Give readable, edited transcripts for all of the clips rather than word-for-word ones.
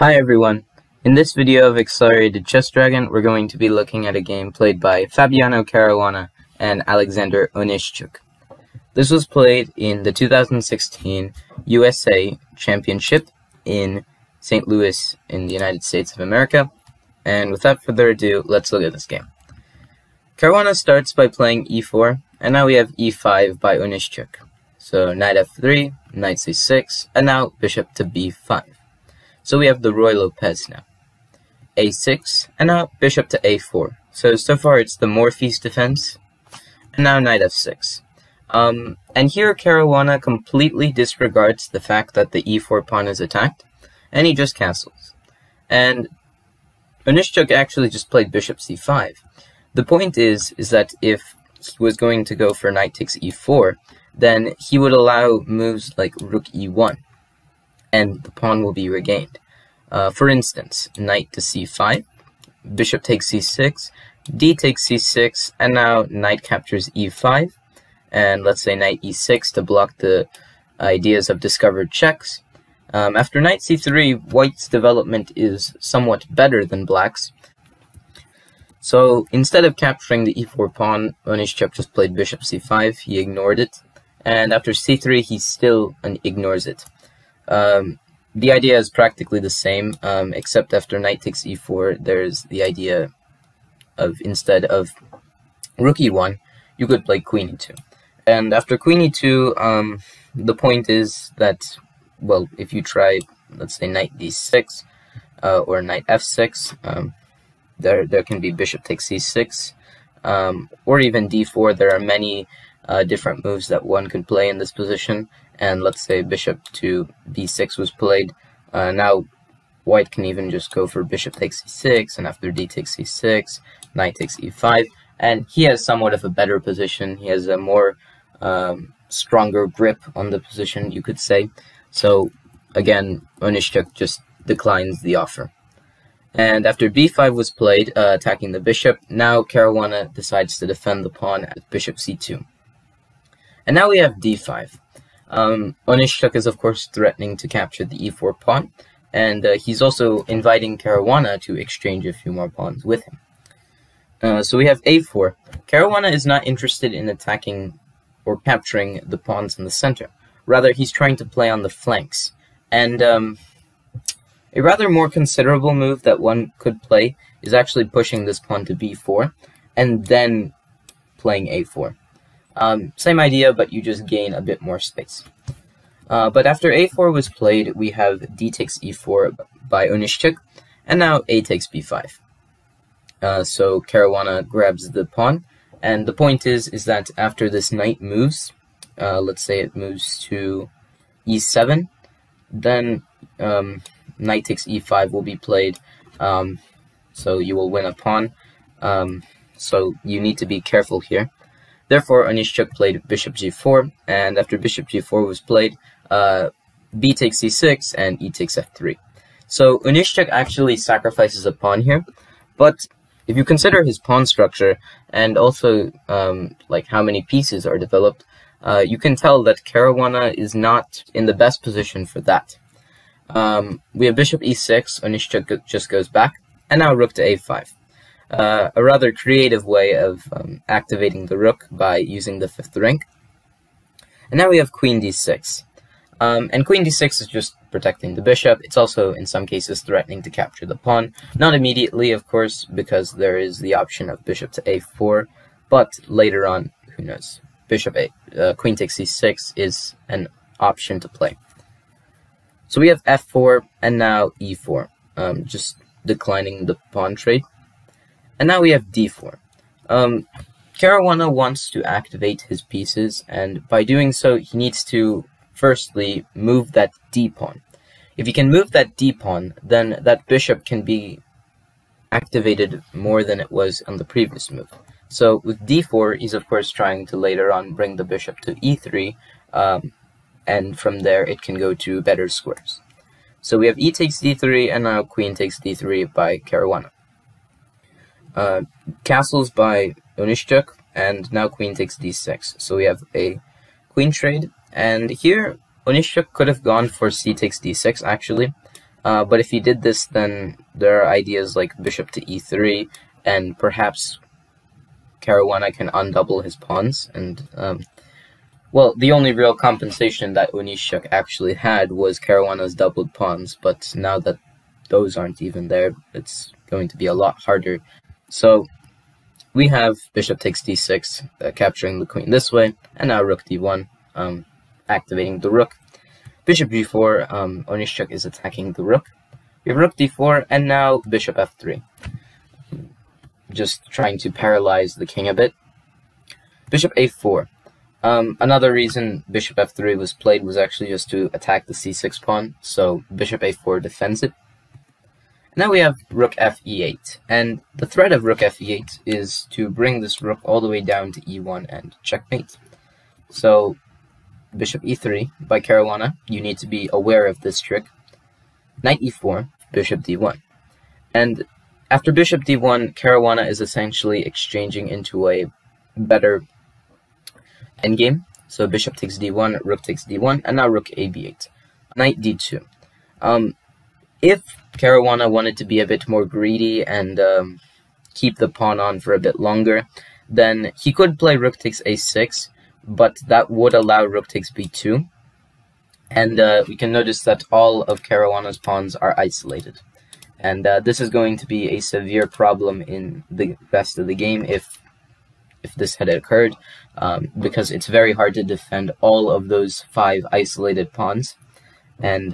Hi everyone. In this video of Accelerated Chess Dragon, we're going to be looking at a game played by Fabiano Caruana and Alexander Onischuk. This was played in the 2016 USA Championship in St. Louis in the United States of America. And without further ado, let's look at this game. Caruana starts by playing e4, and now we have e5 by Onischuk. So knight f3, knight c6, and now bishop to b5. So we have the Roy Lopez now. a6, and now bishop to a4. So far it's the Morphy's defense, and now knight f6. And here Caruana completely disregards the fact that the e4 pawn is attacked, and he just castles. And Onischuk actually just played bishop c5. The point is that if he was going to go for knight takes e4, then he would allow moves like rook e1, and the pawn will be regained. For instance, knight to c5, bishop takes c6, d takes c6, and now knight captures e5, and let's say knight e6 to block the ideas of discovered checks. After knight c3, white's development is somewhat better than black's. So instead of capturing the e4 pawn, Onischuk just played bishop c5, he ignored it, and after c3 he still ignores it. The idea is practically the same, except after knight takes e4, there's the idea of, instead of rook e1, you could play queen e2. And after queen e2, the point is that, well, if you try, let's say, knight d6, or knight f6, there can be bishop takes c6, or even d4. There are many different moves that one could play in this position, and let's say bishop to b6 was played. Now white can even just go for bishop takes c6, and after d takes c6, knight takes e5, and he has somewhat of a better position. He has a more stronger grip on the position, you could say. So again, Onischuk just declines the offer. And after b5 was played, attacking the bishop, now Caruana decides to defend the pawn at bishop c2. And now we have d5. Onischuk is of course threatening to capture the e4 pawn, and he's also inviting Caruana to exchange a few more pawns with him. So we have a4. Caruana is not interested in attacking or capturing the pawns in the center. Rather, he's trying to play on the flanks. And a rather more considerable move that one could play is actually pushing this pawn to b4, and then playing a4. Same idea, but you just gain a bit more space. But after a4 was played, we have d takes e4 by Onischuk, and now a takes b5. So Caruana grabs the pawn, and the point is that after this knight moves, let's say it moves to e7, then knight takes e5 will be played, so you will win a pawn. So you need to be careful here. Therefore, Onischuk played bishop g4, and after bishop g4 was played, b takes c6 and e takes f3. So Onischuk actually sacrifices a pawn here, but if you consider his pawn structure and also like how many pieces are developed, you can tell that Caruana is not in the best position for that. We have bishop e6, Onischuk just goes back, and now rook to a5. A rather creative way of activating the rook by using the fifth rank. And now we have queen d6. And queen d6 is just protecting the bishop. It's also, in some cases, threatening to capture the pawn. Not immediately, of course, because there is the option of bishop to a4, but later on, who knows. Queen takes c6 is an option to play. So we have f4, and now e4, just declining the pawn trade. And now we have d4. Caruana wants to activate his pieces, and by doing so, he needs to firstly move that d pawn. If he can move that d pawn, then that bishop can be activated more than it was on the previous move. So with d4, he's of course trying to later on bring the bishop to e3, and from there it can go to better squares. So we have e takes d3, and now queen takes d3 by Caruana. Castles by Onischuk, and now queen takes d6. So we have a queen trade, and here Onischuk could have gone for c takes d6 actually, But if he did this, then there are ideas like bishop to e3, and perhaps Caruana can undouble his pawns, and well, the only real compensation that Onischuk actually had was Caruana's doubled pawns, but now that those aren't even there, it's going to be a lot harder. So we have bishop takes d6, capturing the queen this way, and now rook d1, activating the rook. Bishop g4, Onischuk is attacking the rook. We have rook d4, and now bishop f3. Just trying to paralyze the king a bit. Bishop a4. Another reason bishop f3 was played was actually just to attack the c6 pawn, so bishop a4 defends it. Now we have rook fe8, and the threat of rook fe8 is to bring this rook all the way down to e1 and checkmate. So bishop e3 by Caruana, you need to be aware of this trick. Knight e4, bishop d1. And after bishop d1, Caruana is essentially exchanging into a better endgame. So bishop takes d1, rook takes d1, and now rook ab8. Knight d2. If Caruana wanted to be a bit more greedy and keep the pawn on for a bit longer, then he could play rook takes a6, but that would allow rook takes b2. And we can notice that all of Caruana's pawns are isolated. And this is going to be a severe problem in the rest of the game if this had occurred, because it's very hard to defend all of those 5 isolated pawns. And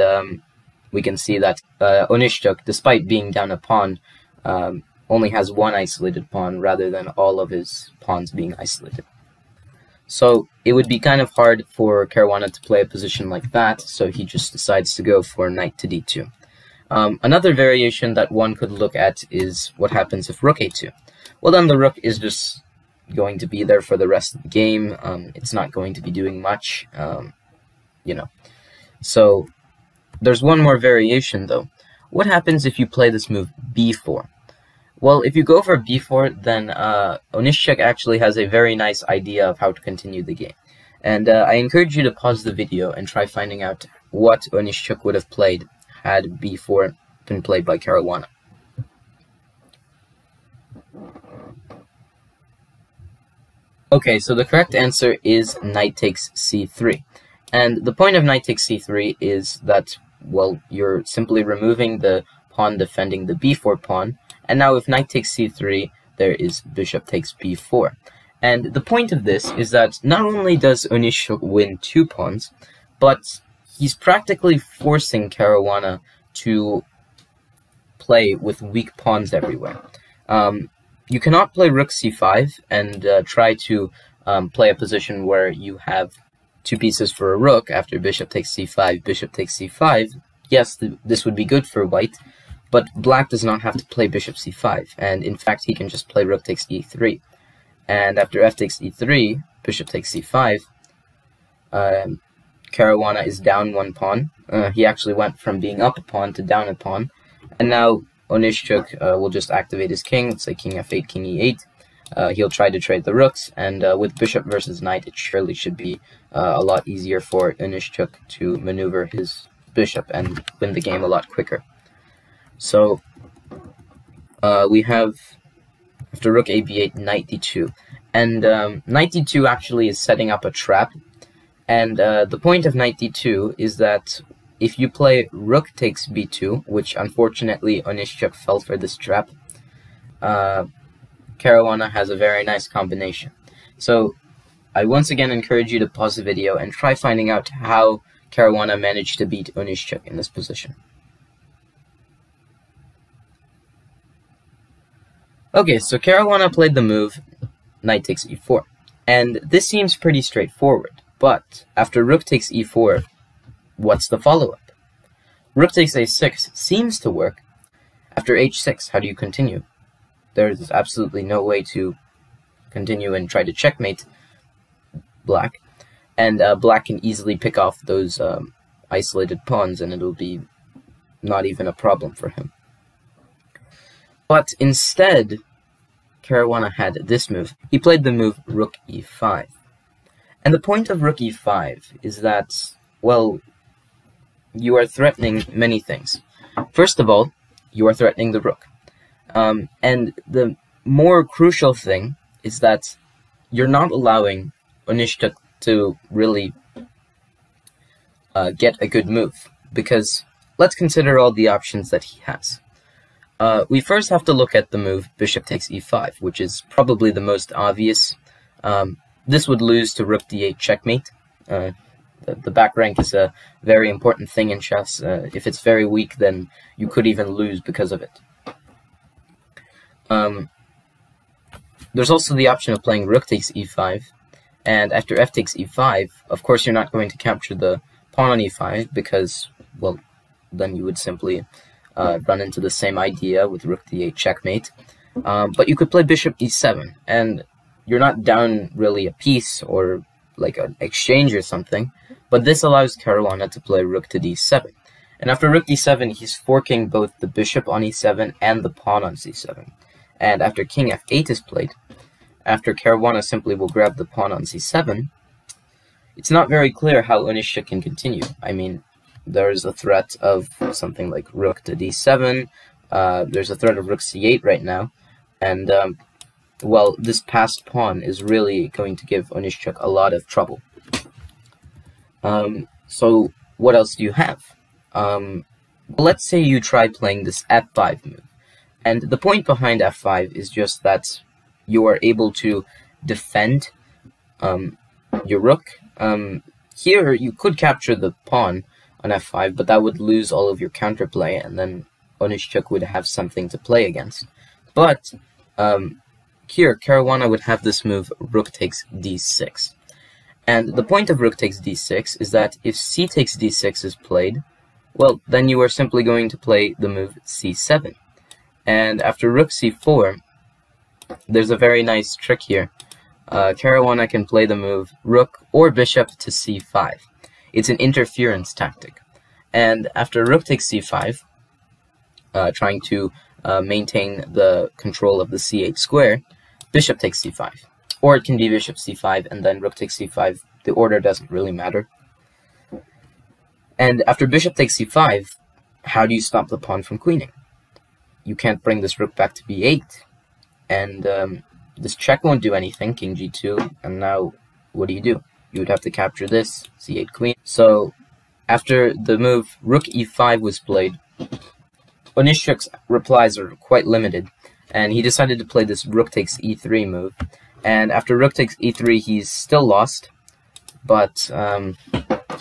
we can see that Onischuk, despite being down a pawn, only has 1 isolated pawn rather than all of his pawns being isolated. So it would be kind of hard for Caruana to play a position like that, so he just decides to go for knight to d2. Another variation that one could look at is what happens if rook a2. Well, then the rook is just going to be there for the rest of the game. It's not going to be doing much, you know. So there's one more variation, though. What happens if you play this move b4? Well, if you go for b4, then Onischuk actually has a very nice idea of how to continue the game. And I encourage you to pause the video and try finding out what Onischuk would have played had b4 been played by Caruana. Okay, so the correct answer is knight takes c3. And the point of knight takes c3 is that, well, you're simply removing the pawn defending the b4 pawn, and now if knight takes c3, there is bishop takes b4. And the point of this is that not only does Onischuk win 2 pawns, but he's practically forcing Caruana to play with weak pawns everywhere. You cannot play rook c5 and try to play a position where you have 2 pieces for a rook after bishop takes c5, bishop takes c5. Yes, this would be good for white, but black does not have to play bishop c5, and in fact he can just play rook takes e3. And after f takes e3, bishop takes c5, Caruana is down 1 pawn. He actually went from being up a pawn to down a pawn, and now Onischuk will just activate his king. Let's say king f8, king e8. He'll try to trade the rooks, and with bishop versus knight, it surely should be a lot easier for Onischuk to maneuver his bishop and win the game a lot quicker. So we have, after rook ab8, knight d2. And knight d2 actually is setting up a trap. And the point of knight d2 is that if you play rook takes b2, which unfortunately Onischuk fell for this trap, Caruana has a very nice combination. So I once again encourage you to pause the video and try finding out how Caruana managed to beat Onischuk in this position. Okay, so Caruana played the move knight takes e4, and this seems pretty straightforward, but after rook takes e4, what's the follow-up? Rook takes a6 seems to work. After h6, how do you continue? There's absolutely no way to continue and try to checkmate black, and black can easily pick off those isolated pawns, and it'll be not even a problem for him. But instead, Caruana had this move. He played the move rook e5. And the point of rook e5 is that, well, you are threatening many things. First of all, you are threatening the rook. And the more crucial thing is that you're not allowing Onischuk to really get a good move, because let's consider all the options that he has. We first have to look at the move bishop takes e5, which is probably the most obvious. This would lose to rook d8 checkmate. The back rank is a very important thing in chess. If it's very weak, then you could even lose because of it. There's also the option of playing rook takes e5, and after f takes e5, of course you're not going to capture the pawn on e5, because, well, then you would simply run into the same idea with rook d8 checkmate. But you could play bishop e7, and you're not down really a piece or like an exchange or something, but this allows Caruana to play rook to d7. And after rook d7, he's forking both the bishop on e7 and the pawn on c7. And after king f8 is played, after Caruana simply will grab the pawn on c7, it's not very clear how Onischuk can continue. I mean, there's a threat of something like rook to d7, there's a threat of rook c8 right now, and well, this passed pawn is really going to give Onischuk a lot of trouble. So what else do you have? Well, let's say you try playing this f5 move. And the point behind f5 is just that you are able to defend your rook. Here, you could capture the pawn on f5, but that would lose all of your counterplay, and then Onischuk would have something to play against. But here, Caruana would have this move, rook takes d6. And the point of rook takes d6 is that if c takes d6 is played, well, then you are simply going to play the move c7. And after rook c4, there's a very nice trick here. Caruana can play the move rook or bishop to c5. It's an interference tactic. And after rook takes c5, trying to maintain the control of the c8 square, bishop takes c5. Or it can be bishop c5 and then rook takes c5. The order doesn't really matter. And after bishop takes c5, how do you stop the pawn from queening? You can't bring this rook back to b8. And this check won't do anything, king g2. And now, what do? You would have to capture this, c8 queen. So, after the move rook e5 was played, Onischuk's replies are quite limited, and he decided to play this rook takes e3 move. And after rook takes e3, he's still lost, but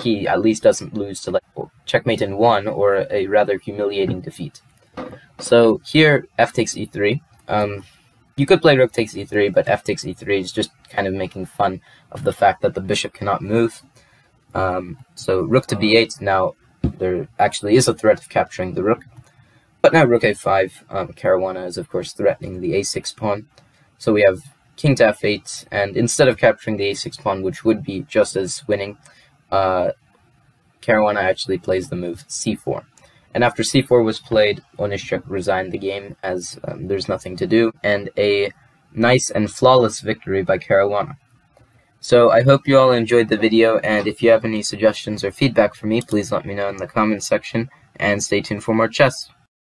he at least doesn't lose to like checkmate in 1 or a rather humiliating defeat. So here, f takes e3. You could play rook takes e3, but f takes e3 is just kind of making fun of the fact that the bishop cannot move. So rook to b8, now there actually is a threat of capturing the rook. But now rook a5, Caruana is of course threatening the a6 pawn. So we have king to f8, and instead of capturing the a6 pawn, which would be just as winning, Caruana actually plays the move c4. And after c4 was played, Onischuk resigned the game as there's nothing to do, and a nice and flawless victory by Caruana. So I hope you all enjoyed the video, and if you have any suggestions or feedback for me, please let me know in the comments section, and stay tuned for more chess.